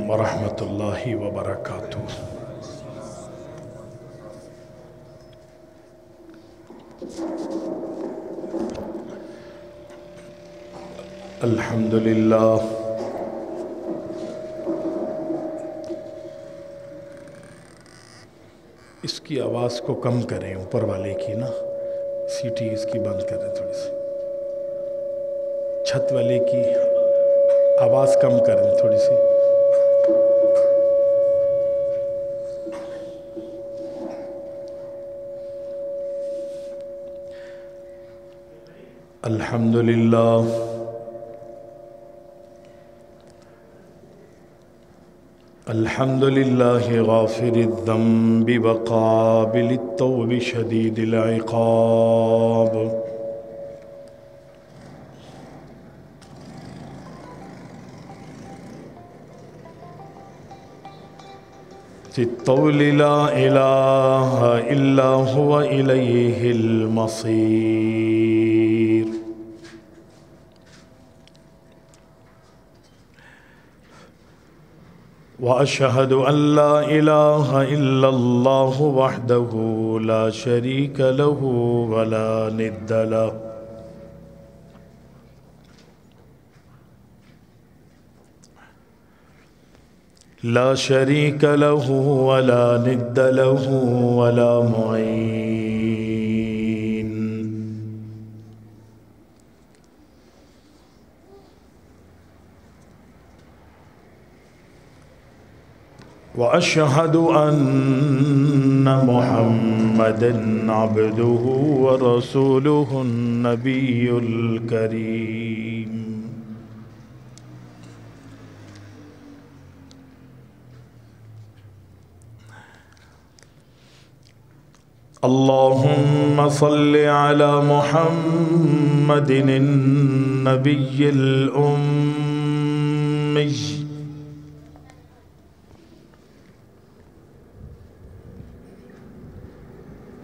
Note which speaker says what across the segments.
Speaker 1: ورحمۃ اللہ وبرکاتہ۔ الحمدللہ اس کی آواز کو کم کریں، اوپر والے کی نا سیٹی اس کی بند کریں، تھوڑی سی چھت والے کی آواز کم کریں تھوڑی سی۔ الحمدللہ الحمدللہ غافر الذنب وقابل التوب شدید العقاب، ذی الطول لا الہ الا هو الیہ المصیر۔ وأشهد أن لا إله إلا الله وحده لا شريك له ولا ند له، لا شريك له ولا ند له ولا معين، وأشهد أن محمدًا عبده ورسوله النبي الكريم، اللهم صل على محمد النبي الأمي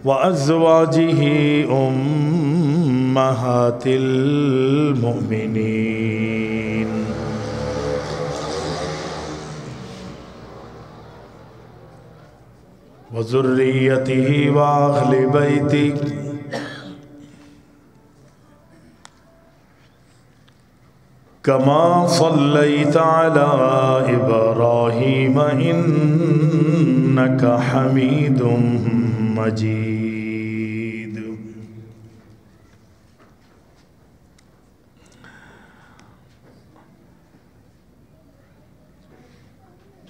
Speaker 1: وأزواجه أمهات المؤمنين وذريته وأهل بيته كما صليت على إبراهيم إنك حميد مجيد،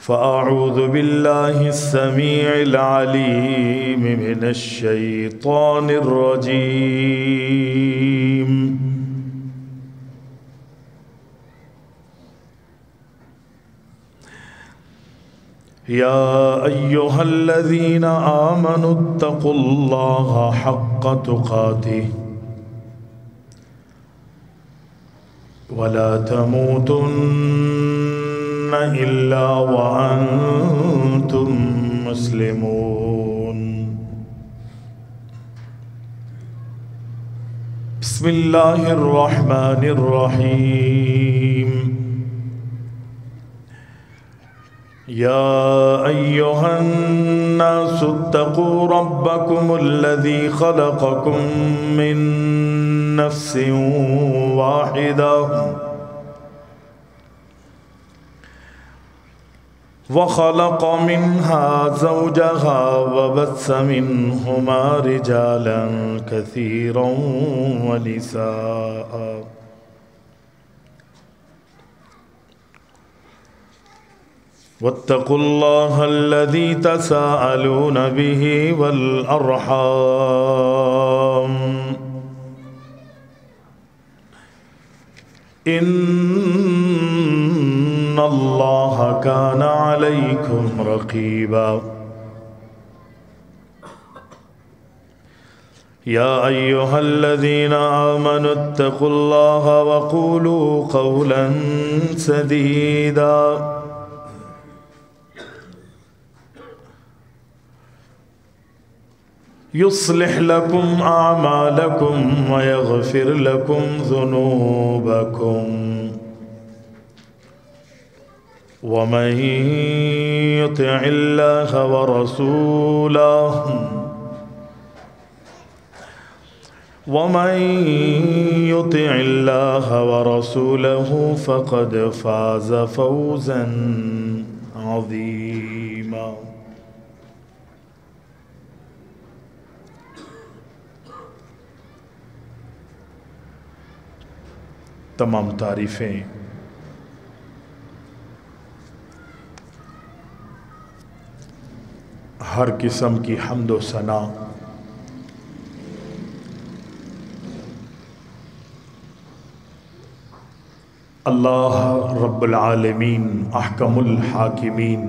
Speaker 1: فأعوذ بالله السميع العليم من الشيطان الرجيم، يا أيها الذين آمنوا اتقوا الله حق تقاته ولا تموتن إلا وأنتم مسلمون۔ بسم الله الرحمن الرحيم، يا أيها الناس اتقوا ربكم الذي خلقكم من نفس واحدة وخلق منها زوجها وبث منهما رجالا كثيرا ونساء، واتقوا الله الذي تساءلون به والأرحام إن الله كان عليكم رقيبا، يا أيها الذين آمنوا اتقوا الله وقولوا قولا سديدا يصلح لكم أعمالكم ويغفر لكم ذنوبكم ومن يطع الله ورسوله فقد فاز فوزا عظيما. تمام تعریفیں ہر قسم کی حمد و ثنا اللہ رب العالمین احکم الحاکمین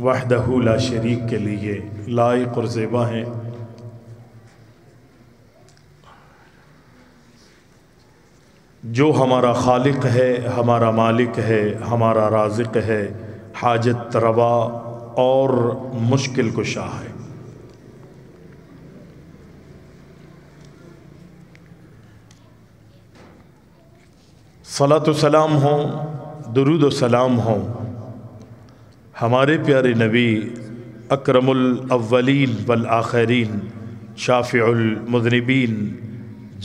Speaker 1: وحدہ لا شریک کے لیے لائق اور زیبا ہیں. جو ہمارا خالق ہے، ہمارا مالک ہے، ہمارا رازق ہے، حاجت روا اور مشکل کشا ہے. صلاۃ و سلام ہوں، درود و سلام ہوں ہمارے پیارے نبی اکرم الاولین والآخرین شافع المذنبین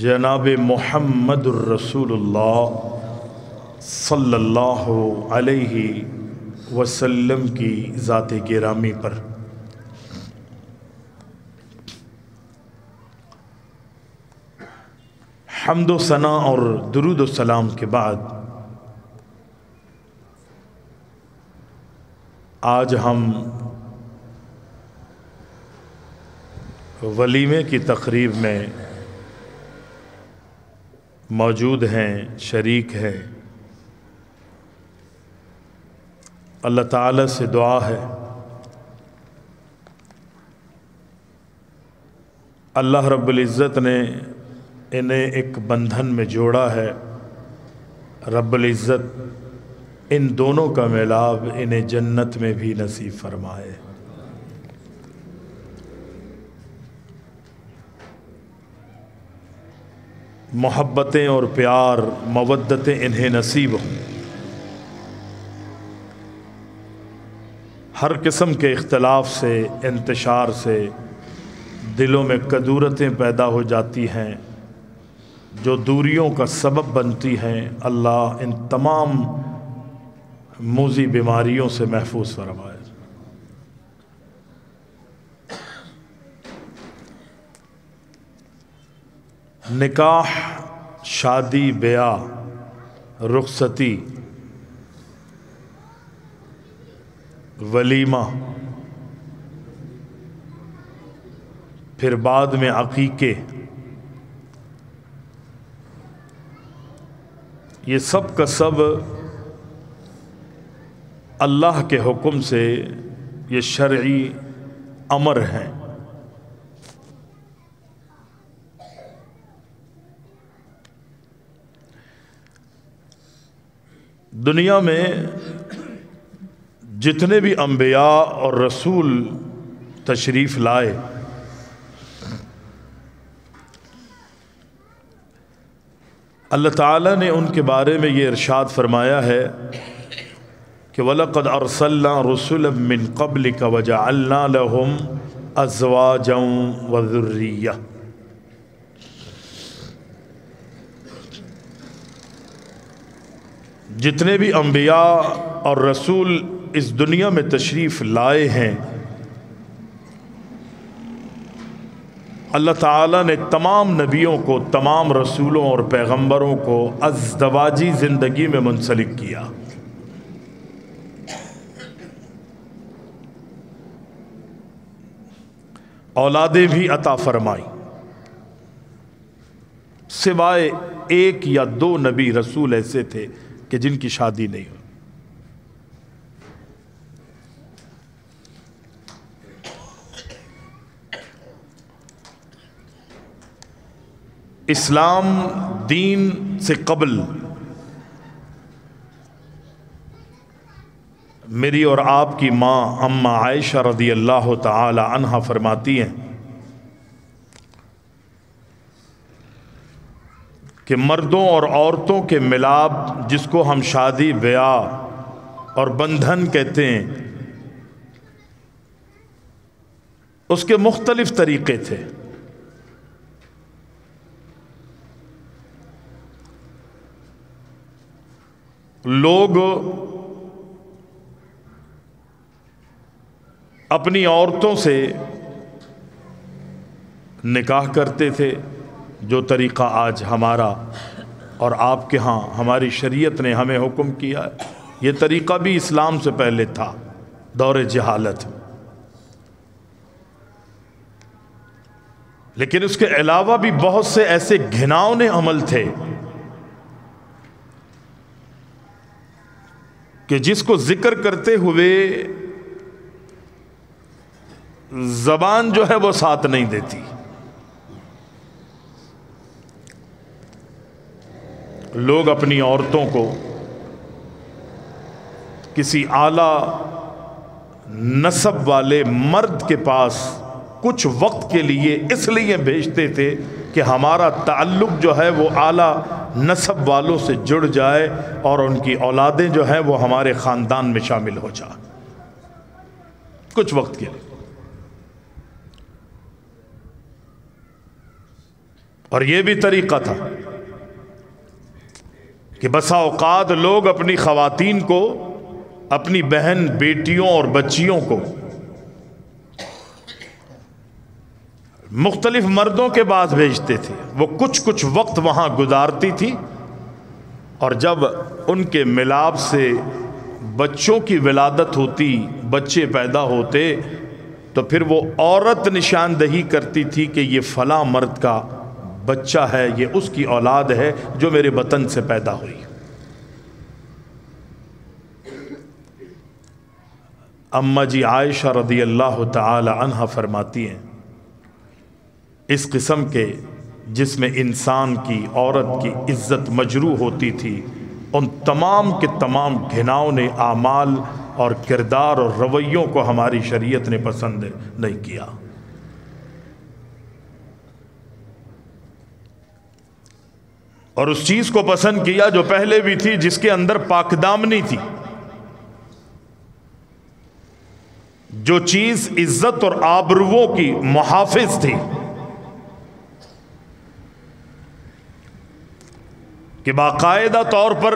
Speaker 1: جناب محمد الرسول اللہ صلی اللہ علیہ وسلم کی ذات گرامی پر. حمد و ثنا اور درود و سلام کے بعد آج ہم ولیمے کی تقریب میں موجود ہیں، شریک ہیں. اللہ تعالیٰ سے دعا ہے اللہ رب العزت نے انہیں ایک بندھن میں جوڑا ہے. رب العزت ان دونوں کا میلاب انہیں جنت میں بھی نصیب فرمائے. محبتیں اور پیار مودتیں انہیں نصیب ہوں. ہر قسم کے اختلاف سے، انتشار سے دلوں میں کدورتیں پیدا ہو جاتی ہیں جو دوریوں کا سبب بنتی ہیں. اللہ ان تمام موذی بیماریوں سے محفوظ فرمائے. نکاح، شادی، بیاہ، رخصتی، ولیمہ، پھر بعد میں عقیقے، یہ سب کا سب اللہ کے حکم سے یہ شرعی امر ہیں. دنیا میں جتنے بھی انبیاء اور رسول تشریف لائے اللہ تعالیٰ نے ان کے بارے میں یہ ارشاد فرمایا ہے کہ وَلَقَدْ أَرْسَلْنَا رُسُلًا مِّن قَبْلِكَ وَجَعَلْنَا لَهُمْ أَزْوَاجًا وَذُرِّيَّةً. جتنے بھی انبیاء اور رسول اس دنیا میں تشریف لائے ہیں اللہ تعالیٰ نے تمام نبیوں کو، تمام رسولوں اور پیغمبروں کو ازدواجی زندگی میں منسلک کیا. اولادیں بھی عطا فرمائی، سوائے ایک یا دو نبی رسول ایسے تھے کہ جن کی شادی نہیں ہوئی. اسلام دین سے قبل میری اور آپ کی ماں اماں عائشہ رضی اللہ تعالی عنہا فرماتی ہیں کہ مردوں اور عورتوں کے ملاپ جس کو ہم شادی بیاہ اور بندھن کہتے ہیں، اس کے مختلف طریقے تھے۔ لوگ اپنی عورتوں سے نکاح کرتے تھے، جو طریقہ آج ہمارا اور آپ کے ہاں ہماری شریعت نے ہمیں حکم کیا ہے، یہ طریقہ بھی اسلام سے پہلے تھا، دور جہالت۔ لیکن اس کے علاوہ بھی بہت سے ایسے گھناؤنے عمل تھے کہ جس کو ذکر کرتے ہوئے زبان جو ہے وہ ساتھ نہیں دیتی۔ لوگ اپنی عورتوں کو کسی اعلیٰ نسب والے مرد کے پاس کچھ وقت کے لیے اس لیے بھیجتے تھے کہ ہمارا تعلق جو ہے وہ اعلیٰ نسب والوں سے جڑ جائے اور ان کی اولادیں جو ہیں وہ ہمارے خاندان میں شامل ہو جائیں، کچھ وقت کے لیے۔ اور یہ بھی طریقہ تھا کہ بسا اوقات لوگ اپنی خواتین کو، اپنی بہن بیٹیوں اور بچیوں کو مختلف مردوں کے پاس بھیجتے تھے، وہ کچھ وقت وہاں گزارتی تھی، اور جب ان کے ملاپ سے بچوں کی ولادت ہوتی، بچے پیدا ہوتے، تو پھر وہ عورت نشاندہی کرتی تھی کہ یہ فلاں مرد کا بچہ ہے، یہ اس کی اولاد ہے جو میرے وطن سے پیدا ہوئی۔ اماں جی عائشہ رضی اللہ تعالی عنہا فرماتی ہیں، اس قسم کے جس میں انسان کی، عورت کی عزت مجروح ہوتی تھی، ان تمام کے تمام گھناؤنے اعمال اور کردار اور رویوں کو ہماری شریعت نے پسند نہیں کیا۔ اور اس چیز کو پسند کیا جو پہلے بھی تھی، جس کے اندر پاک دامنی تھی، جو چیز عزت اور آبروؤں کی محافظ تھی، کہ باقاعدہ طور پر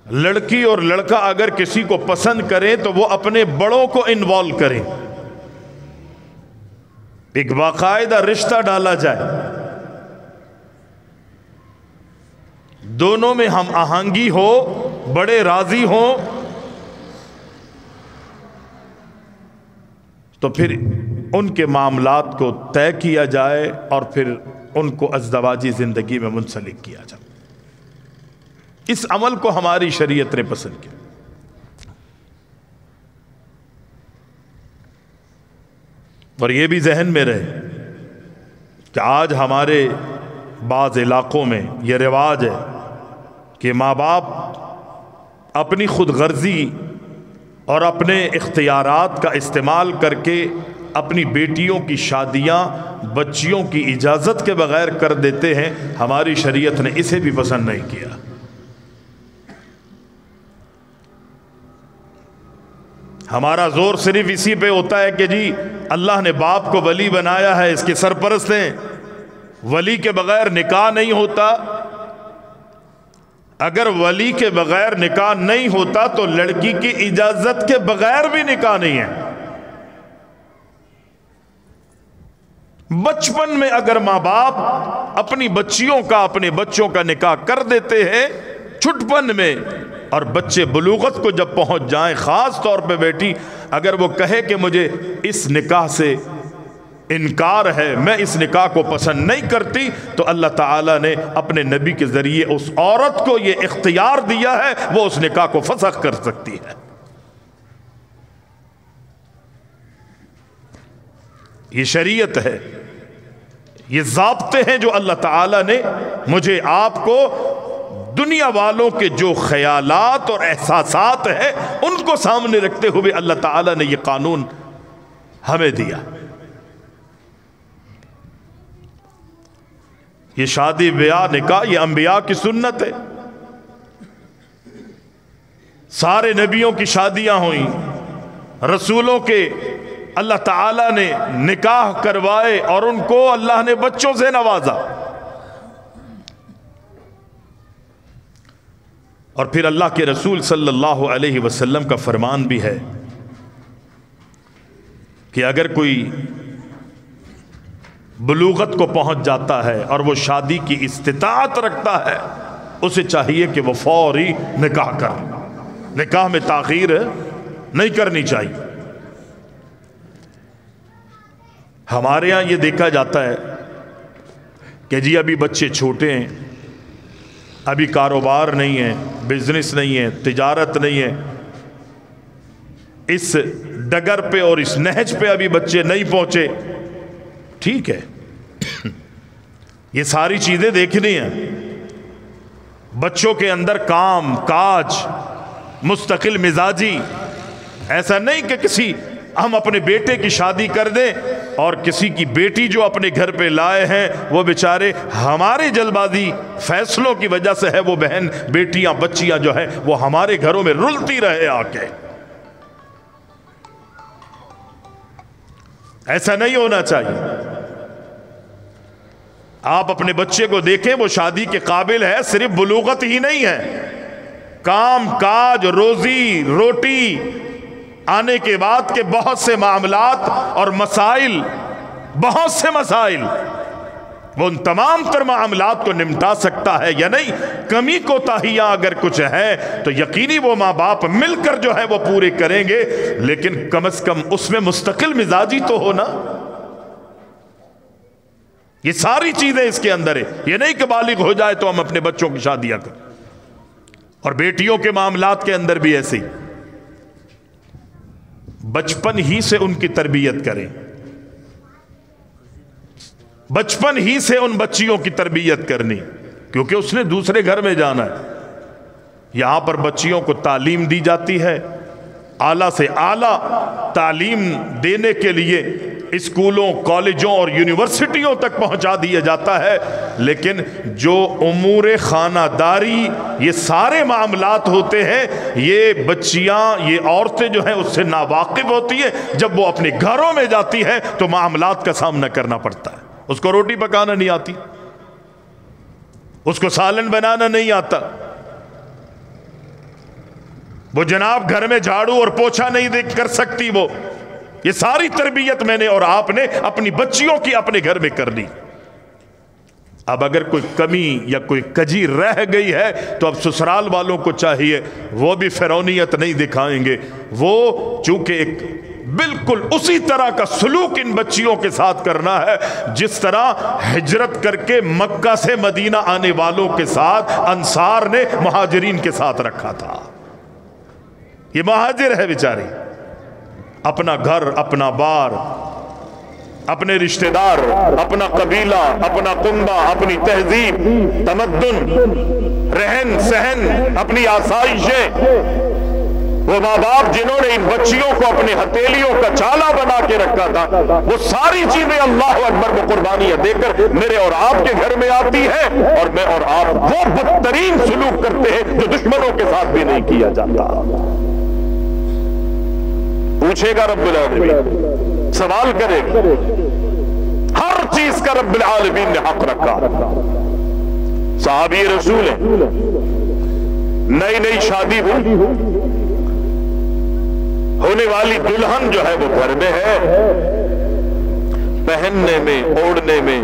Speaker 1: لڑکی اور لڑکا اگر کسی کو پسند کریں تو وہ اپنے بڑوں کو انوالو کریں، ایک باقاعدہ رشتہ ڈالا جائے، دونوں میں ہم آہنگی ہو، بڑے راضی ہوں، تو پھر ان کے معاملات کو طے کیا جائے اور پھر ان کو ازدواجی زندگی میں منسلک کیا جائے۔ اس عمل کو ہماری شریعت نے پسند کیا۔ اور یہ بھی ذہن میں رہے کہ آج ہمارے بعض علاقوں میں یہ رواج ہے کہ ماں باپ اپنی خود غرضی اور اپنے اختیارات کا استعمال کر کے اپنی بیٹیوں کی شادیاں بچیوں کی اجازت کے بغیر کر دیتے ہیں۔ ہماری شریعت نے اسے بھی پسند نہیں کیا۔ ہمارا زور صرف اسی پہ ہوتا ہے کہ جی اللہ نے باپ کو ولی بنایا ہے، اس کے سرپرست ہیں، ولی کے بغیر نکاح نہیں ہوتا۔ اگر ولی کے بغیر نکاح نہیں ہوتا تو لڑکی کی اجازت کے بغیر بھی نکاح نہیں ہے۔ بچپن میں اگر ماں باپ اپنی بچیوں کا، اپنے بچوں کا نکاح کر دیتے ہیں چھٹپن میں، اور بچے بلوغت کو جب پہنچ جائیں، خاص طور پہ بیٹی اگر وہ کہے کہ مجھے اس نکاح سے انکار ہے، میں اس نکاح کو پسند نہیں کرتی، تو اللہ تعالیٰ نے اپنے نبی کے ذریعے اس عورت کو یہ اختیار دیا ہے، وہ اس نکاح کو فسخ کر سکتی ہے۔ یہ شریعت ہے، یہ ضابطے ہیں جو اللہ تعالیٰ نے مجھے آپ کو دنیا والوں کے جو خیالات اور احساسات ہیں ان کو سامنے رکھتے ہوئے اللہ تعالیٰ نے یہ قانون ہمیں دیا۔ یہ شادی بیاہ نکاح یہ انبیاء کی سنت ہے، سارے نبیوں کی شادیاں ہوئیں، رسولوں کے اللہ تعالیٰ نے نکاح کروائے اور ان کو اللہ نے بچوں سے نوازا. اور پھر اللہ کے رسول صلی اللہ علیہ وسلم کا فرمان بھی ہے کہ اگر کوئی بلوغت کو پہنچ جاتا ہے اور وہ شادی کی استطاعت رکھتا ہے، اسے چاہیے کہ وہ فوری نکاح کرے، نکاح میں تاخیر نہیں کرنی چاہیے. ہمارے ہاں یہ دیکھا جاتا ہے کہ جی ابھی بچے چھوٹے ہیں، ابھی کاروبار نہیں ہے، بزنس نہیں ہے، تجارت نہیں ہے، اس ڈگر پہ اور اس نہج پہ ابھی بچے نہیں پہنچے. ٹھیک ہے، یہ ساری چیزیں دیکھنی ہیں. بچوں کے اندر کام کاج، مستقل مزاجی، ایسا نہیں کہ کسی ہم اپنے بیٹے کی شادی کر دیں اور کسی کی بیٹی جو اپنے گھر پہ لائے ہیں وہ بیچارے ہمارے جلد بازی فیصلوں کی وجہ سے ہے، وہ بہن بیٹیاں بچیاں جو ہیں وہ ہمارے گھروں میں رلتی رہے آ کے. ایسا نہیں ہونا چاہیے. آپ اپنے بچے کو دیکھیں، وہ شادی کے قابل ہے، صرف بلوغت ہی نہیں ہے، کام کاج، روزی روٹی آنے کے بعد کے بہت سے معاملات اور مسائل، بہت سے مسائل، وہ ان تمام تر معاملات کو نمٹا سکتا ہے یا نہیں. کمی کوتاہیاں اگر کچھ ہیں تو یقینی وہ ماں باپ مل کر جو ہے وہ پورے کریں گے، لیکن کم از کم اس میں مستقل مزاجی تو ہونا. یہ ساری چیزیں اس کے اندر ہے. یہ نہیں کہ بالغ ہو جائے تو ہم اپنے بچوں کی شادیاں کریں. اور بیٹیوں کے معاملات کے اندر بھی ایسے ہی، بچپن ہی سے ان کی تربیت کریں، بچپن ہی سے ان بچیوں کی تربیت کرنی، کیونکہ اس نے دوسرے گھر میں جانا ہے. یہاں پر بچیوں کو تعلیم دی جاتی ہے، اعلیٰ سے اعلیٰ تعلیم دینے کے لیے اسکولوں، کالجوں اور یونیورسٹیوں تک پہنچا دیا جاتا ہے، لیکن جو امور خانہ داری، یہ سارے معاملات ہوتے ہیں، یہ بچیاں، یہ عورتیں جو ہیں اس سے ناواقف ہوتی ہیں. جب وہ اپنے گھروں میں جاتی ہیں تو معاملات کا سامنا کرنا پڑتا ہے. اس کو روٹی پکانا نہیں آتی، اس کو سالن بنانا نہیں آتا، وہ جناب گھر میں جھاڑو اور پوچھا نہیں کر سکتی. وہ یہ ساری تربیت میں نے اور آپ نے اپنی بچیوں کی اپنے گھر میں کر لی. اب اگر کوئی کمی یا کوئی کجی رہ گئی ہے تو اب سسرال والوں کو چاہیے وہ بھی فرعونیت نہیں دکھائیں گے. وہ چونکہ ایک بالکل اسی طرح کا سلوک ان بچیوں کے ساتھ کرنا ہے جس طرح ہجرت کر کے مکہ سے مدینہ آنے والوں کے ساتھ انصار نے مہاجرین کے ساتھ رکھا تھا. یہ مہاجر ہے بیچاری، اپنا گھر، اپنا بار، اپنے رشتہ دار، اپنا قبیلہ، اپنا کنبہ، اپنی تہذیب، تمدن، رہن سہن، اپنی آسائشیں. وہ ماں باپ جنہوں نے ان بچیوں کو اپنے ہتھیلیوں کا چالا بنا کے رکھا تھا، وہ ساری چیزیں اللہ اکبر وہ قربانیاں دے کر میرے اور آپ کے گھر میں آتی ہے، اور میں اور آپ وہ بدترین سلوک کرتے ہیں جو دشمنوں کے ساتھ بھی نہیں کیا جاتا. پوچھے گا رب العالمین، سوال کرے گا، ہر چیز کا رب العالمین نے حق رکھا. صحابی رسول ہیں، نئی نئی شادی ہونے والی دلہن جو ہے وہ گھر میں ہے، پہننے میں، اوڑھنے میں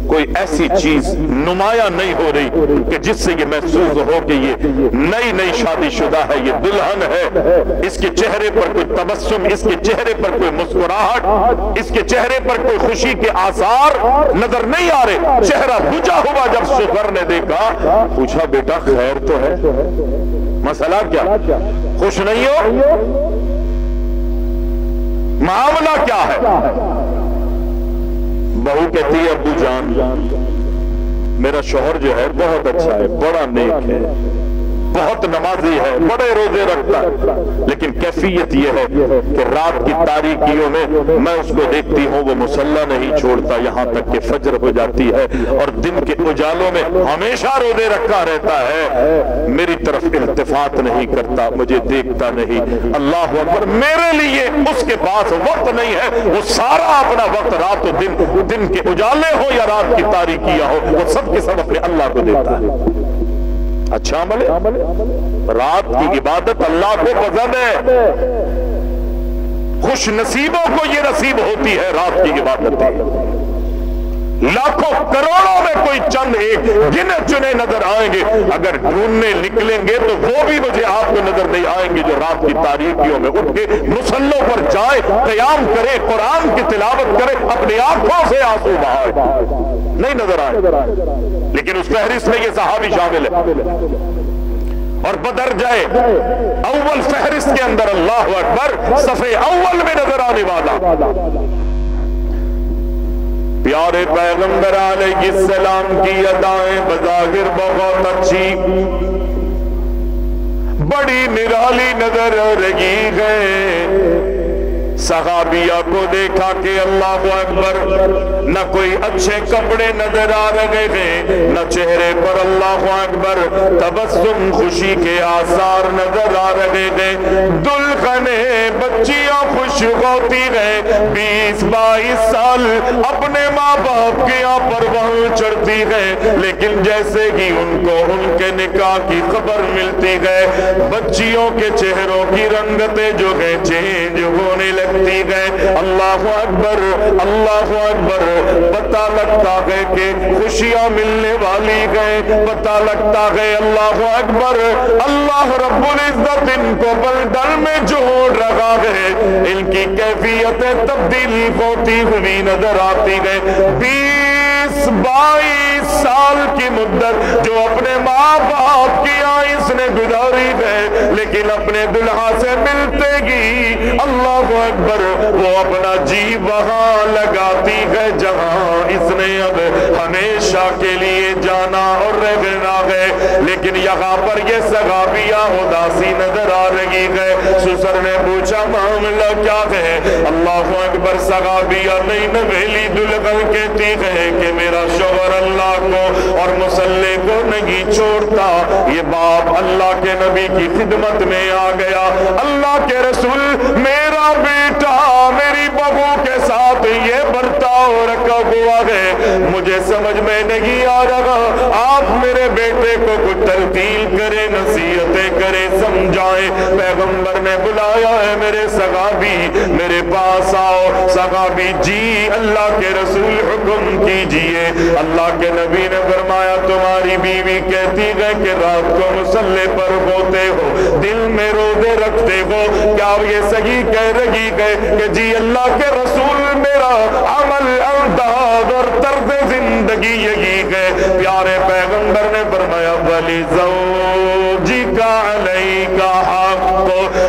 Speaker 1: کوئی ایسی چیز نمایاں نہیں ہو رہی کہ جس سے یہ محسوس ہو کہ یہ نئی نئی شادی شدہ ہے، یہ دلہن ہے. اس کے چہرے پر کوئی تبسم، اس کے چہرے پر کوئی مسکراہٹ، اس کے چہرے پر کوئی خوشی کے آثار نظر نہیں آ رہے. چہرہ بجھا ہوا جب شوہر نے دیکھا، پوچھا بیٹا خیر تو ہے، مسئلہ کیا، خوش نہیں ہو، معاملہ کیا ہے؟ بہو کہتی ہے ابو جان میرا شوہر جو ہے بہت اچھا ہے، بڑا نیک ہے،
Speaker 2: بہت نمازی ہے، بڑے روزے رکھتا ہے، لیکن کیفیت یہ ہے کہ رات کی تاریکیوں میں میں اس کو دیکھتی ہوں وہ مصلی نہیں چھوڑتا یہاں تک کہ فجر ہو جاتی ہے، اور دن کے اجالوں میں ہمیشہ روزے رکھا رہتا ہے، میری طرف التفات نہیں کرتا، مجھے دیکھتا نہیں۔ اللہ اکبر، میرے لیے اس کے پاس وقت نہیں ہے، وہ سارا اپنا وقت رات و دن کے اجالے ہو یا رات کی تاریکیاں ہو، وہ سب کے سب اپنے اللہ کو دیتا ہے۔ اچھا عمل ہے، رات کی عبادت اللہ کو پسند ہے، خوش نصیبوں کو یہ نصیب ہوتی ہے رات کی عبادت۔ لاکھوں کروڑوں میں کوئی چند ایک گنے چنے نظر آئیں گے، اگر ڈھونڈنے نکلیں گے تو وہ بھی مجھے آپ کو نظر نہیں آئیں گے جو رات کی تاریکیوں میں اٹھ کے مصلوں پر جائے، قیام کرے، قرآن کی تلاوت کرے، اپنی آنکھوں سے آنسو بہائے، نہیں نظر آئے۔ لیکن اس فہرست میں یہ صحابی شامل ہے، اور بدر جائے اول فہرست کے اندر اللہ اکبر صفحے اول میں نظر آنے والا پیارے پیغمبر علیہ السلام کی ادائیں بظاہر بہت اچھی، بڑی نرالی نظر رہی ہے۔ صحابیہ کو دیکھا کہ اللہ اکبر، نہ کوئی اچھے کپڑے نظر آ رہے ہیں، نہ چہرے پر اللہ اکبر تبسم خوشی کے آثار نظر آ رہے ہیں۔ دلہنیں بچیاں خوش ہوتی ہیں، 20-22 سال اپنے ماں باپ کے یہاں پروان چڑھتی ہیں، لیکن جیسے ہی ان کو ان کے نکاح کی خبر ملتی ہے، بچیوں کے چہروں کی رنگتیں جو ہے چینج ہونے لگتی ہے۔ اللہ اکبر، اللہ اکبر، پتہ لگتا ہے کہ خوشیاں ملنے والی ہیں، پتہ لگتا ہے اللہ اکبر اللہ رب العزت ان کو بلڈل میں جوڑ رہا ہے، ان کی کیفیتیں تبدیل ہوتی ہوئی نظر آتی ہیں۔ 20-22 سال کی مدت جو اپنے ماں باپ کی آئس نے گزاری ہے، لیکن اپنے دلہا سے ملتے گی اللہ اکبر وہ اپنا جی وہاں لگاتی ہے جہاں اس نے اب ہمیشہ کے لیے جانا اور رہنا ہے۔ لیکن یہاں پر یہ صحابیہ اداسی نظر آ رہی ہے۔ سسر نے پوچھا معاملہ کیا ہے؟ اللہ اکبر، صحابیہ نہیں نویلی دلہن کہتی ہے کہ میرا شوہر اللہ کو اور مصلی کو نہیں چھوڑتا۔ یہ باپ اللہ کے نبی کی خدمت میں آ گیا، اللہ کے رسول میرا بیٹا میری بہو کے ساتھ یہ برتاؤ رکھا ہوا ہے، مجھے سمجھ میں نہیں آ رہا، آپ میرے بیٹے کو کچھ تلقین کریں، نصیحتیں کریں، سمجھائیں۔ پیغمبر نے بلایا ہے میرے صحابی میرے پاس آؤ۔ صحابی جی اللہ کے رسول حکم کیجئے۔ اللہ کے نبی نے فرمایا تمہاری بیوی کہتی ہے کہ رات کو مصلی پر ہوتے ہو، دل میں روزے رکھتے ہو، کیا یہ صحیح کہہ رہی ہے کہ جی اللہ کے رسول میرا عمل انداز اور طرز زندگی یہی ہے؟ پیارے پیغمبر نے فرمایا وَلِزَوْجِكَ عَلَيْكَ حَقٌّ،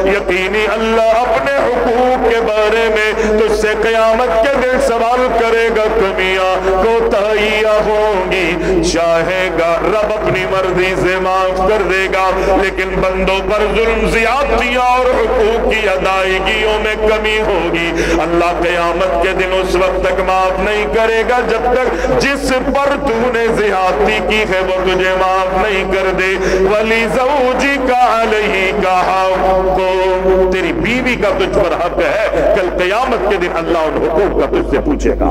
Speaker 2: یقینی اللہ اپنے حقوق کے بارے میں تجھ سے قیامت کے دن سوال کرے گا، کمیاں کوتاہیاں ہوں گی، چاہے گا رب اپنی مرضی سے معاف کر دے گا، لیکن بندوں پر ظلم زیادتیاں اور حقوق کی ادائیگیوں میں کمی ہوگی، اللہ قیامت کے دن اس وقت تک معاف نہیں کرے گا جب تک جس پر تو نے زیادتی کی ہے وہ تجھے معاف نہیں کر دے۔ وَلِزَوْجِكَ عَلَيْكَ حَقٌّ، تیری بیوی کا تجھ پر حق ہے، کل قیامت کے دن اللہ ان حقوق کا تجھ سے پوچھے گا،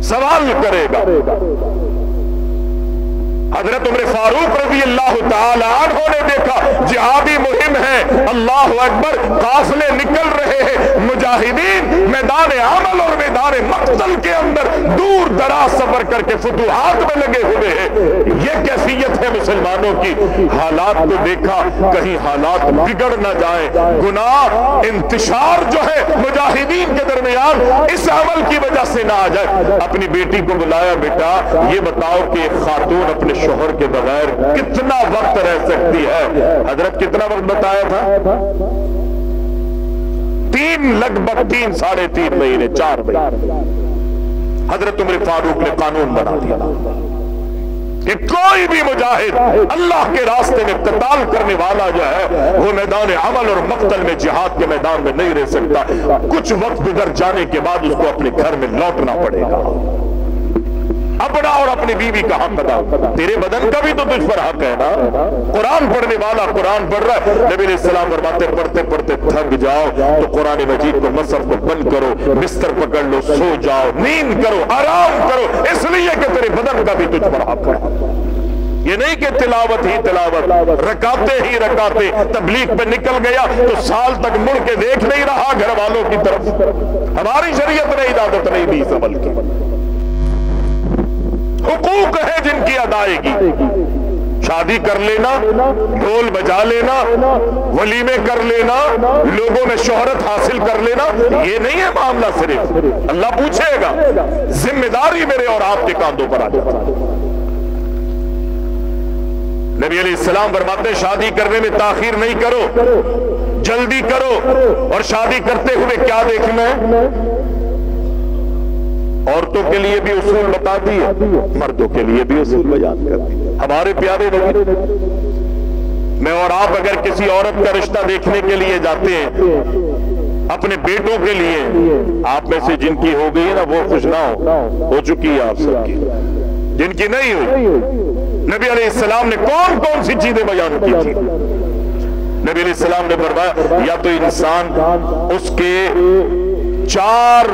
Speaker 2: سوال کرے گا۔ حضرت عمر فاروق رضی اللہ تعالی عنہ نے دیکھا جہادی مہم ہے، اللہ اکبر، قافلے نکل رہے ہیں، مجاہدین میدان عمل اور میدان مقتل کے اندر دور دراز سفر کر کے فتوحات میں لگے ہوئے ہیں۔ یہ کیفیت ہے مسلمانوں کی۔ حالات کو دیکھا کہیں حالات بگڑ نہ جائیں، گناہ انتشار جو ہے مجاہدین کے درمیان اس عمل کی وجہ سے نہ آ جائے۔ اپنی بیٹی کو بلایا، بیٹا یہ بتاؤ کہ ایک خاتون اپنے شوہر کے بغیر کتنا وقت رہ سکتی ہے؟ حضرت کتنا وقت بتایا تھا؟ 3 لگ بھگ 3-3.5 مہینے، 4 مہینے۔ حضرت عمر فاروق نے قانون بنا دیا کہ کوئی بھی مجاہد اللہ کے راستے میں قتال کرنے والا جو ہے وہ میدان عمل اور مقتل میں جہاد کے میدان میں نہیں رہ سکتا. کچھ وقت گزر جانے کے بعد اس کو اپنے گھر میں لوٹنا پڑے گا. اپنا اور اپنی بیوی کا حق ادا. تیرے بدن کا بھی تو تجھ پر حق ہے نا. قرآن پڑھنے والا قرآن پڑھ رہا ہے. نبی علیہ السلام فرماتے پڑھتے پڑھتے تھک جاؤ تو قرآن مجید کو مصحف کو بند کرو, بستر پکڑ لو, سو جاؤ, نیند کرو, آرام کرو, اس لیے کہ تیرے بدن کا بھی تجھ پر حق ہے. یہ نہیں کہ تلاوت ہی تلاوت, رکعتیں ہی رکعتیں. تبلیغ پہ نکل گیا تو سال تک مڑ کے دیکھ نہیں رہا گھر والوں کی طرف. ہماری شریعت نے اجازت نہیں دی اس عمل کی. حقوق ہے جن کی ادائیگی. شادی کر لینا, ڈھول بجا لینا, ولیمے کر لینا, لوگوں میں شہرت حاصل کر لینا, یہ نہیں ہے معاملہ. صرف اللہ پوچھے گا. ذمہ داری میرے اور آپ کے کاندھوں پر آ جاتا ہے. نبی علیہ السلام فرماتے شادی کرنے میں تاخیر نہیں کرو, جلدی کرو. اور شادی کرتے ہوئے کیا دیکھنا ہے؟ عورتوں کے لیے بھی اصول بتا دیے, مردوں کے لیے بھی اصول بیان کر دیے. ہمارے پیارے نبی, میں اور آپ اگر کسی عورت کا رشتہ دیکھنے کے لیے جاتے ہیں اپنے بیٹوں کے لیے, آپ میں سے جن کی ہو گئی ہے نا وہ خوش نہ ہو چکی ہے آپ سب کی, جن کی نہیں ہوئی. نبی علیہ السلام نے کون کون سی چیزیں بیان کی تھی؟ نبی علیہ السلام نے فرمایا یا تو انسان اس کے چار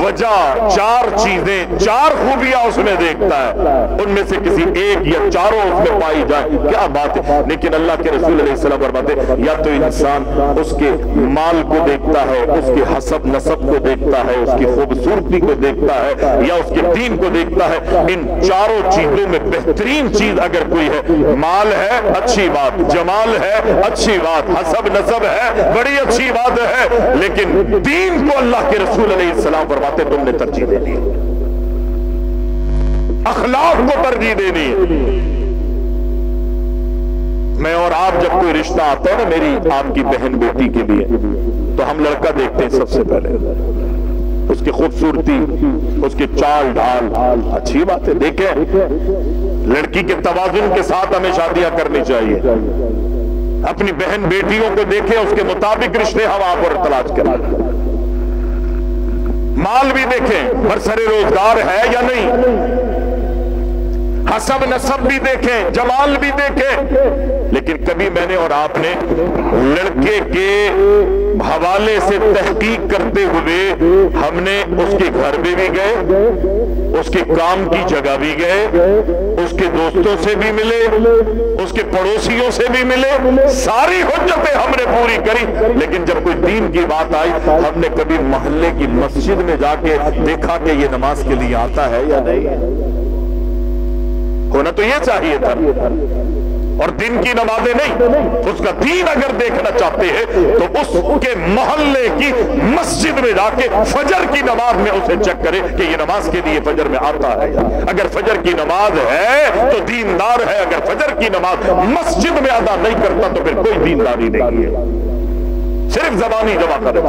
Speaker 2: وجہ, چار چیزیں, چار خوبیاں اس میں دیکھتا ہے, ان میں سے کسی ایک یا چاروں اس میں پائی جائیں. کیا بات ہے. لیکن اللہ کے رسول علیہ السلام فرماتے یا تو انسان اس کے مال کو دیکھتا ہے, اس کے حسب نسب کو دیکھتا ہے, اس کی خوبصورتی کو دیکھتا ہے, یا اس کے دین کو دیکھتا ہے. ان چاروں چیزوں میں بہترین چیز اگر کوئی ہے, مال ہے اچھی بات, جمال ہے اچھی بات, حسب نسب ہے بڑی اچھی بات ہے, لیکن دین کو اللہ کے رسول علیہ السلام فرماتے تم نے ترجیح دینی ہے, اخلاق کو ترجیح دینی ہے. میں اور آپ جب کوئی رشتہ آتا ہے نا میری آپ کی بہن بیٹی کے لیے, تو ہم لڑکا دیکھتے ہیں سب سے پہلے, اس کی خوبصورتی, اس کے چال ڈھال, اچھی بات ہے. دیکھیں لڑکی کے توازن کے ساتھ ہمیں شادیاں کرنی چاہیے. اپنی بہن بیٹیوں کو دیکھیں, اس کے مطابق رشتے ہم آپ اور تلاش کریں. مال بھی دیکھیں, برسر روزگار ہے یا نہیں, حسب نسب بھی دیکھیں, جمال بھی دیکھیں. لیکن کبھی میں نے اور آپ نے لڑکے کے حوالے سے تحقیق کرتے ہوئے ہم نے اس کے گھر میں بھی گئے, اس کے کام کی جگہ بھی گئے, اس کے دوستوں سے بھی ملے, اس کے پڑوسیوں سے بھی ملے, ساری حجتیں ہم نے پوری کری. لیکن جب کوئی دین کی بات آئی ہم نے کبھی محلے کی مسجد میں جا کے دیکھا کہ یہ نماز کے لیے آتا ہے یا نہیں. ہونا تو یہ چاہیے تھا. اور دن کی نمازیں نہیں, اس کا دین اگر دیکھنا چاہتے ہیں تو اس کے محلے کی مسجد میں جا کے فجر کی نماز میں اسے چیک کرے کہ یہ نماز کے لیے فجر میں آتا ہے. اگر فجر کی نماز ہے تو دیندار ہے, اگر فجر کی نماز مسجد میں ادا نہیں کرتا تو پھر کوئی دینداری نہیں ہے, صرف زبانی جمع کرے.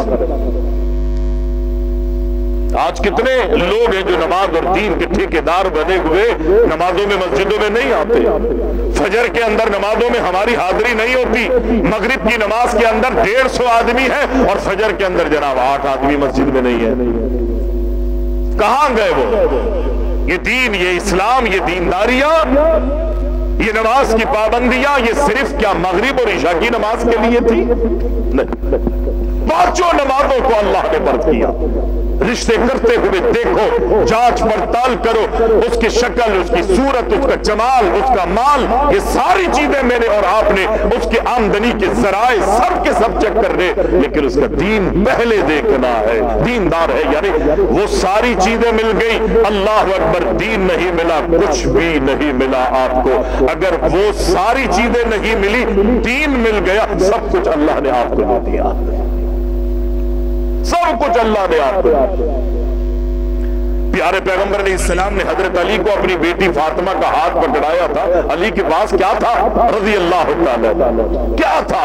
Speaker 2: آج کتنے لوگ ہیں جو نماز اور دین کے ٹھیکیدار بنے ہوئے نمازوں میں مسجدوں میں نہیں آتے. فجر کے اندر نمازوں میں ہماری حاضری نہیں ہوتی, مغرب کی نماز کے اندر 150 آدمی ہے اور فجر کے اندر جناب 8 آدمی مسجد میں نہیں ہے. کہاں گئے وہ؟ یہ دین, یہ اسلام, یہ دینداریاں, یہ نماز کی پابندیاں, یہ صرف کیا مغرب اور عشاء کی نماز کے لیے تھی؟ نہیں, پانچوں نمازوں کو اللہ نے فرض کیا. رشتے کرتے ہوئے دیکھو, جانچ پڑتال کرو, اس کی شکل, اس کی صورت, اس کا جمال, اس کا مال, یہ ساری چیزیں میں نے اور آپ نے, اس کی آمدنی کے ذرائع سب کے سب چیک کر رہے, لیکن اس کا دین پہلے دیکھنا ہے. دیندار ہے یعنی وہ ساری چیزیں مل گئی, اللہ اکبر, دین نہیں ملا, کچھ بھی نہیں ملا آپ کو. اگر وہ ساری چیزیں نہیں ملی, دین مل گیا, سب کچھ اللہ نے آپ کو دے دیا, سب کچھ اللہ نے آپ کو. پیارے پیغمبر علیہ السلام نے حضرت علی کو اپنی بیٹی فاطمہ کا ہاتھ پکڑایا تھا. علی کے پاس کیا تھا رضی اللہ تعالی, کیا تھا؟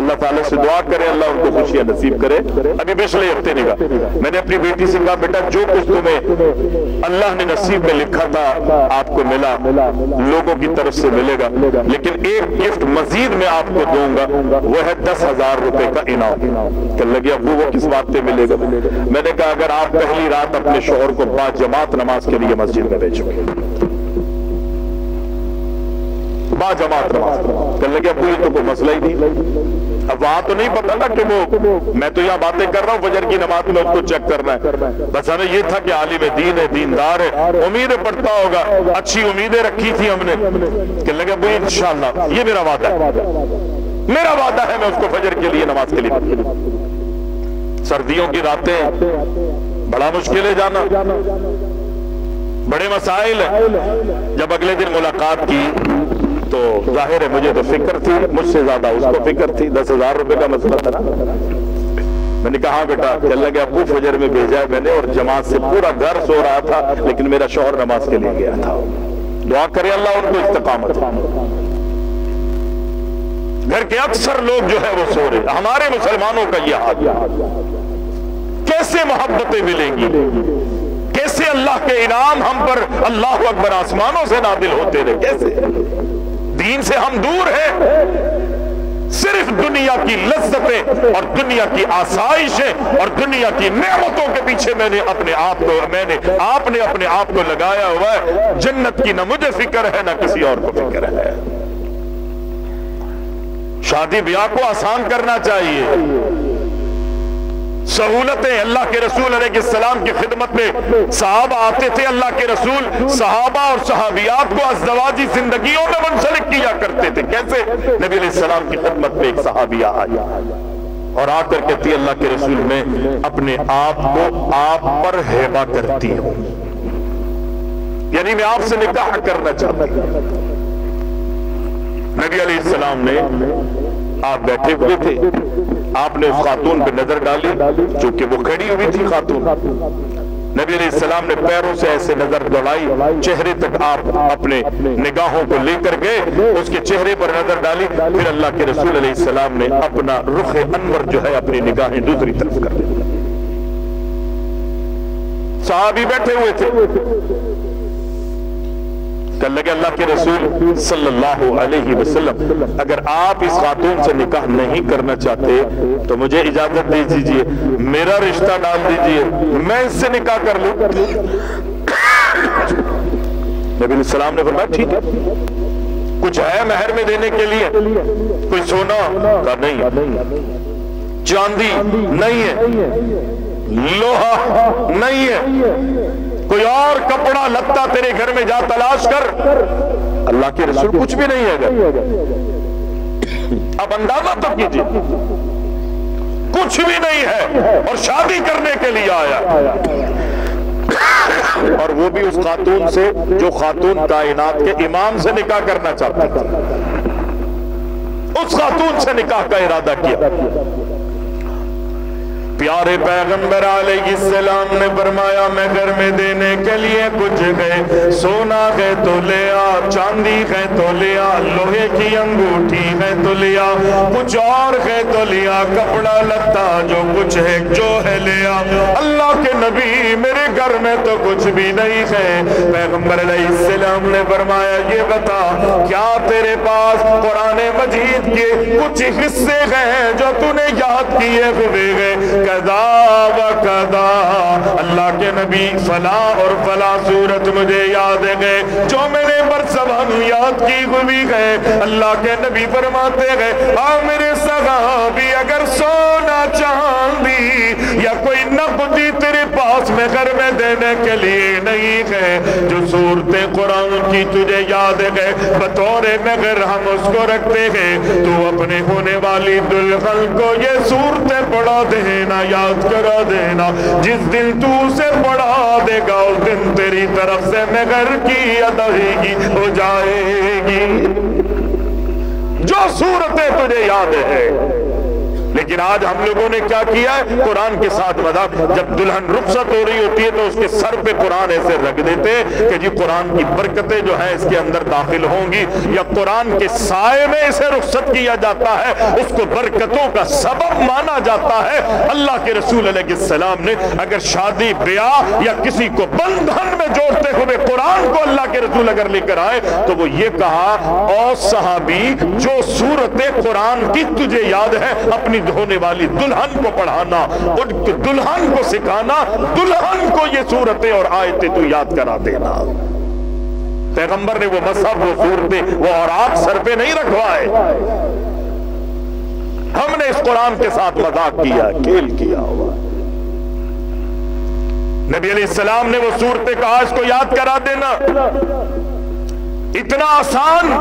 Speaker 2: اللہ تعالیٰ سے دعا کرے اللہ ان کو خوشیاں نصیب کرے۔ ابھی پچھلے ہفتے نے کہا میں نے اپنی بیٹی سے کہا بیٹا جو کچھ تمہیں اللہ نے نصیب میں لکھا تھا آپ کو ملا، لوگوں کی طرف سے ملے گا، لیکن ایک گفٹ مزید میں آپ کو دوں گا، وہ ہے 10,000 روپے کا انعام۔ کہ لگے ابو وہ کس بات پہ ملے گا؟ میں نے کہا اگر آپ پہلی رات اپنے شوہر کو با جماعت نماز کے لیے مسجد میں بھیجو گے، با جماعت نماز، کہنے لگے ابو یہ تو کوئی مسئلہ ہی نہیں۔ اب وہاں تو نہیں پتا نا کہ وہ میں تو یہاں باتیں کر رہا ہوں فجر کی نماز میں اس کو چیک کرنا ہے، بس ہمیں یہ تھا کہ عالم دین ہے، دیندار ہے، امیدیں پڑھتا ہوگا، اچھی امیدیں رکھی تھی ہم نے۔ کہنے لگے ابو انشاءاللہ یہ میرا وعدہ ہے، میرا وعدہ ہے میں اس کو فجر کے لیے نماز کے لیے۔ سردیوں کی راتیں بڑا مشکل ہے جانا، بڑے مسائل ہیں۔ جب اگلے دن ملاقات کی تو ظاہر ہے مجھے تو فکر تھی، مجھ سے زیادہ اس کو فکر تھی، 10,000 روپے کا مسئلہ تھا نا۔ میں نے کہا بیٹا کہنے لگے ابو فجر میں بھیجا ہے میں نے، اور جماعت سے پورا گھر سو رہا تھا لیکن میرا شوہر نماز کے لیے گیا تھا۔ دعا کرے اللہ ان کو استقامت۔ گھر کے اکثر لوگ جو ہے وہ سو رہے، ہمارے مسلمانوں کا یہ حال، کیسے محبتیں ملیں گی، کیسے اللہ کے انعام ہم پر اللہ اکبر آسمانوں سے نازل ہوتے رہے، کیسے دین سے ہم دور ہیں، صرف دنیا کی لذتیں اور دنیا کی آسائشیں اور دنیا کی نعمتوں کے پیچھے میں نے اپنے آپ کو لگایا ہوا ہے۔ جنت کی نہ مجھے فکر ہے نہ کسی اور کو فکر ہے۔ شادی بیاہ کو آسان کرنا چاہیے، سہولتیں۔ اللہ کے رسول علیہ السلام کی خدمت میں صحابہ آتے تھے، اللہ کے رسول صحابہ اور صحابیات کو ازدواجی زندگیوں میں منسلک کیا کرتے تھے۔ کیسے؟ نبی علیہ السلام کی خدمت میں ایک صحابیہ آئی اور آ کر کہتی اللہ کے رسول میں اپنے آپ کو آپ پر ہیبہ کرتی ہوں، یعنی میں آپ سے نکاح کرنا چاہتی ہوں۔ نبی علیہ السلام نے، آپ بیٹھے ہوئے تھے، آپ نے اس خاتون پہ نظر ڈالی چونکہ وہ کھڑی ہوئی تھی خاتون۔ نبی علیہ السلام نے پیروں سے ایسے نظر دوڑائی، چہرے تک آپ اپنے نگاہوں کو لے کر گئے، اس کے چہرے پر نظر ڈالی، پھر اللہ کے رسول علیہ السلام نے اپنا رخ انور جو ہے اپنی نگاہیں دوسری طرف کر دی۔ صحابی بیٹھے ہوئے تھے، کہنے لگے اللہ کے رسول صلی اللہ علیہ وسلم اگر آپ اس خاتون سے نکاح نہیں کرنا چاہتے تو مجھے اجازت دے دیجئے، میرا رشتہ ڈال دیجئے، میں اس سے نکاح کر لوں۔ نبی علیہ السلام نے فرمایا ٹھیک ہے، کچھ ہے مہر میں دینے کے لیے؟ کوئی سونا؟ کہا نہیں، چاندی نہیں ہے، لوہا نہیں ہے، کوئی اور کپڑا لتا تیرے گھر میں جا تلاش کر۔ اللہ کے رسول کچھ بھی نہیں ہے، اب اندازہ تو کیجئے، کچھ بھی نہیں ہے اور شادی کرنے کے لیے آیا، اور وہ بھی اس خاتون سے جو خاتون کائنات کے امام سے نکاح کرنا چاہتا تھا، اس خاتون سے نکاح کا ارادہ کیا۔ پیارے پیغمبر علیہ السلام نے فرمایا میں گھر میں دینے کے لیے کچھ گئے، سونا ہے تو لے آ، چاندی ہے تو لے آ، لوہے کی انگوٹھی ہے تو لے آ، کچھ اور ہے تو لے آ، کپڑا لتا جو کچھ ہے جو ہے لے آ۔ اللہ کے نبی میرے گھر میں تو کچھ بھی نہیں ہے۔ پیغمبر علیہ السلام نے فرمایا یہ بتا کیا تیرے پاس قرآن مجید کے کچھ حصے ہیں جو تو نے یاد کیے ہوئے ہیں؟ کذا و کذا، اللہ کے نبی فلاں اور فلاں صورت مجھے یاد ہے جو میں نے برسبان یاد کی ہوئی ہے۔ اللہ کے نبی فرماتے ہیں میرے صحابی اگر سونا چاندی یا کوئی نقدی تیرے پاس میں گھر میں دینے کے لیے نہیں ہے، جو صورتیں قرآن کی تجھے یاد ہے بطور مگر ہم اس کو رکھتے ہیں، تو اپنے ہونے والی دلہن کو یہ صورتیں پڑھا دینا، یاد کرا دینا، جس دن تو اسے پڑھا دے گا اس دن تیری طرف سے مہر کی ادائیگی ہو جائے گی۔ جو صورتیں تجھے یاد ہے لیکن آج ہم لوگوں نے کیا کیا ہے؟ قرآن کے ساتھ مذاق. جب دلہن رخصت ہو رہی ہوتی ہے تو اس کے سر پہ قرآن ایسے رکھ دیتے کہ جی قرآن کی برکتیں جو ہیں اس کے اندر داخل ہوں گی، یا قرآن کے سائے میں اسے رخصت کیا جاتا ہے، اس کو برکتوں کا سبب مانا جاتا ہے. اللہ کے رسول علیہ السلام نے اگر شادی بیاہ یا کسی کو بندھن میں جوڑتے ہوئے قرآن کو اللہ کے رسول اگر لے کر آئے تو وہ یہ کہا، او صحابی، جو سورت قرآن کی تجھے یاد ہے اپنی ہونے والی دلہن کو پڑھانا، دلہن کو سکھانا، دلہن کو یہ سورتیں اور آیتیں تو یاد کرا دینا. پیغمبر نے وہ مصحف، وہ صورتیں، وہ اوراق سر پہ نہیں رکھوائے. ہم نے اس قرآن کے ساتھ مذاق کیا، کھیل کیا ہوا. نبی علیہ السلام نے وہ صورتیں کہا اس کو یاد کرا دینا. اتنا آسان.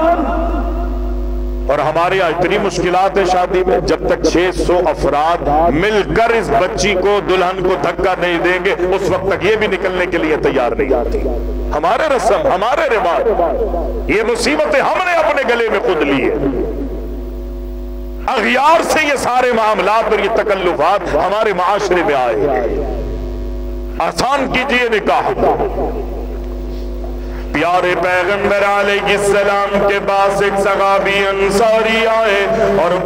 Speaker 2: اور ہمارے یہاں اتنی مشکلات ہیں شادی میں، جب تک 600 افراد مل کر اس بچی کو، دلہن کو دھکا نہیں دیں گے اس وقت تک یہ بھی نکلنے کے لیے تیار نہیں آتی. ہمارے رسم، ہمارے رواج، یہ مصیبتیں ہم نے اپنے گلے میں خود لی ہے. اغیار سے یہ سارے معاملات اور یہ تکلفات ہمارے معاشرے میں آئے. آسان کیجئے نکاح. پیارے پیغمبر علیہ السلام کے پاس ایک صحابی انصاری آئے اور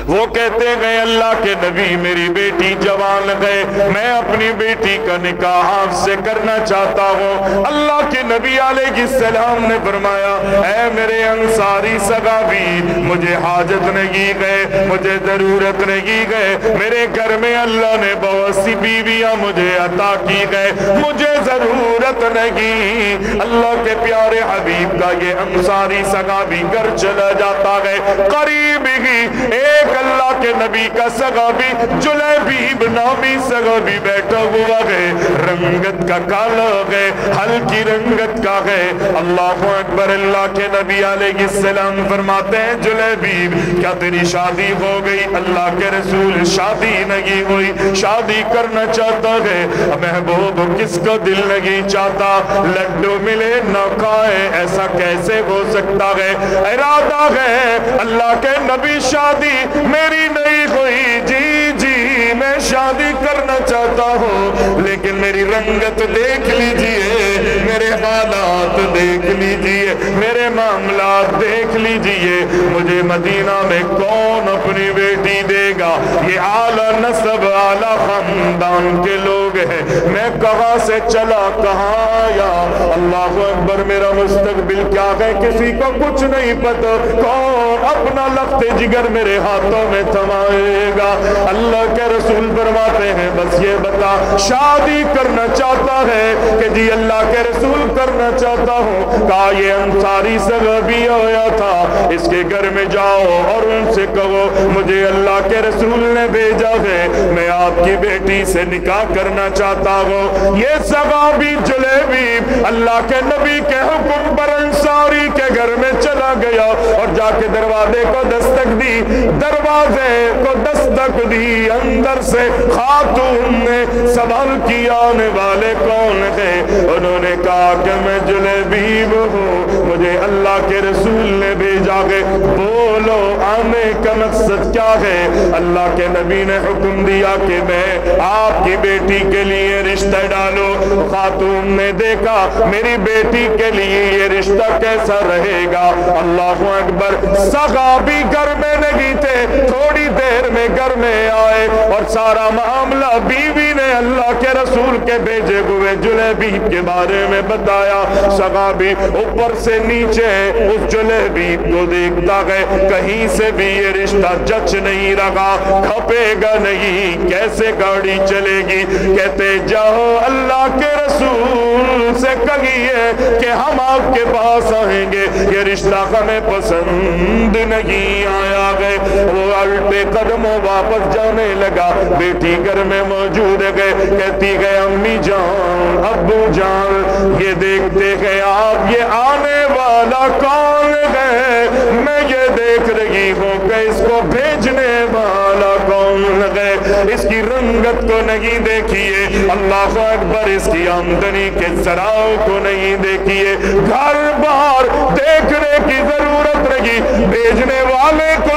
Speaker 2: وہ کہتے گئے، اللہ کے نبی میری بیٹی جوان گئے، میں اپنی بیٹی کا نکاح آپ سے کرنا چاہتا ہوں. اللہ کے نبی علیہ السلام نے فرمایا، اے میرے انصاری صحابی، مجھے حاجت نہیں گئے، مجھے ضرورت نہیں گئے، میرے گھر میں اللہ نے بہت سی بیویاں مجھے عطا کی گئے، مجھے ضرورت نہیں. اللہ کے پیارے حبیب کا یہ انصاری صحابی گھر چلا جاتا ہے. قریب ہی ایک اللہ کے نبی کا صحابی جلیبیب نامی صحابی بیٹھا ہوا ہے، رنگت کا کالا ہے، ہلکی رنگت کا ہے. اللہ اکبر. اللہ کے نبی علیہ السلام فرماتے ہیں، جلیبیب کیا تیری شادی ہو گئی؟ اللہ کے رسول شادی نہیں ہوئی، شادی کرنا چاہتا ہے. محبوب کس کو دل نہیں چاہتا لڈو ملے نہ کھائے؟ ایسا کیسے ہو سکتا ہے؟ ارادہ ہے اللہ کے نبی شادی میری نہیں ہوئی، جی میں شادی کرنا چاہتا ہوں، لیکن میری رنگت دیکھ لیجئے، میرے حالات دیکھ لیجئے، میرے معاملات دیکھ لیجئے. مجھے مدینہ میں کون اپنی بیٹی دے گا؟ یہ اعلیٰ نسب اعلیٰ خاندان کے لوگ ہیں، میں کہاں سے چلا کہاں آیا؟ اللہ اکبر. میرا مستقبل کیا ہے کسی کو کچھ نہیں پتا. کون اپنا لخت جگر میرے ہاتھوں میں تھمائے گا؟ اللہ کے رسول فرماتے ہیں بس یہ بتا شادی کرنا چاہتا ہے کہ جی اللہ کے رسول کرنا چاہتا ہوں. کہا یہ انصاری صحابی آیا تھا، اس کے گھر میں جاؤ اور ان سے کہو مجھے اللہ کے رسول نے بھیجا ہے، میں آپ کی بیٹی سے نکاح کرنا چاہتا ہوں. یہ صحابی جلیبیب اللہ کے نبی کے حکم پر انصاری کے گھر میں چلا گیا اور جا کے دروازے کو دستک دی، دروازے کو دستک دی. اندر سے خاتون نے سوال کیا آنے والے کون ہیں؟ انہوں نے کہا کہ میں جلیبیب ہوں، مجھے اللہ کے رسول نے بھیجا ہے. بولو آنے کا مقصد کیا ہے؟ اللہ کے نبی نے حکم دیا کہ میں آپ کی بیٹی کے لیے رشتہ ڈالو. خاتون نے دیکھا میری بیٹی کے لیے یہ رشتہ کیسا رہے گا. اللہ اکبر. صحابی گھر میں نہیں تھے، تھوڑی دیر میں گھر میں آئے اور سارا معاملہ بیوی نے اللہ کے رسول کے بھیجے ہوئے جلیبیب کے بارے میں بتایا. صحابی اوپر سے نیچے اس جلیبیب کو دیکھتا ہے، کہیں سے بھی یہ رشتہ جچ نہیں رہا، کھپے گا نہیں، کیسے گاڑی چلے گی. کہتے جاؤ اللہ کے رسول سے کہیے کہ ہم آپ کے پاس آئیں گے، یہ رشتہ ہمیں پسند نہیں آیا ہے. وہ الٹے قدموں واپس جانے لگا. بیٹی گھر میں موجود ہے، کہتی ہے امی جان ابو جان یہ دیکھتے ہیں آپ یہ آنے والا کون ہے؟ میں یہ دیکھ رہی ہوں کہ اس کو بھیجنے والا کون ہے. اس کی رنگت کو نہیں دیکھیے، اللہ اکبر، اس کی آمدنی کے ذراؤں کو نہیں دیکھیے، گھر بار دیکھنے کی ضرورت رہی، بھیجنے والے کو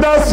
Speaker 2: 10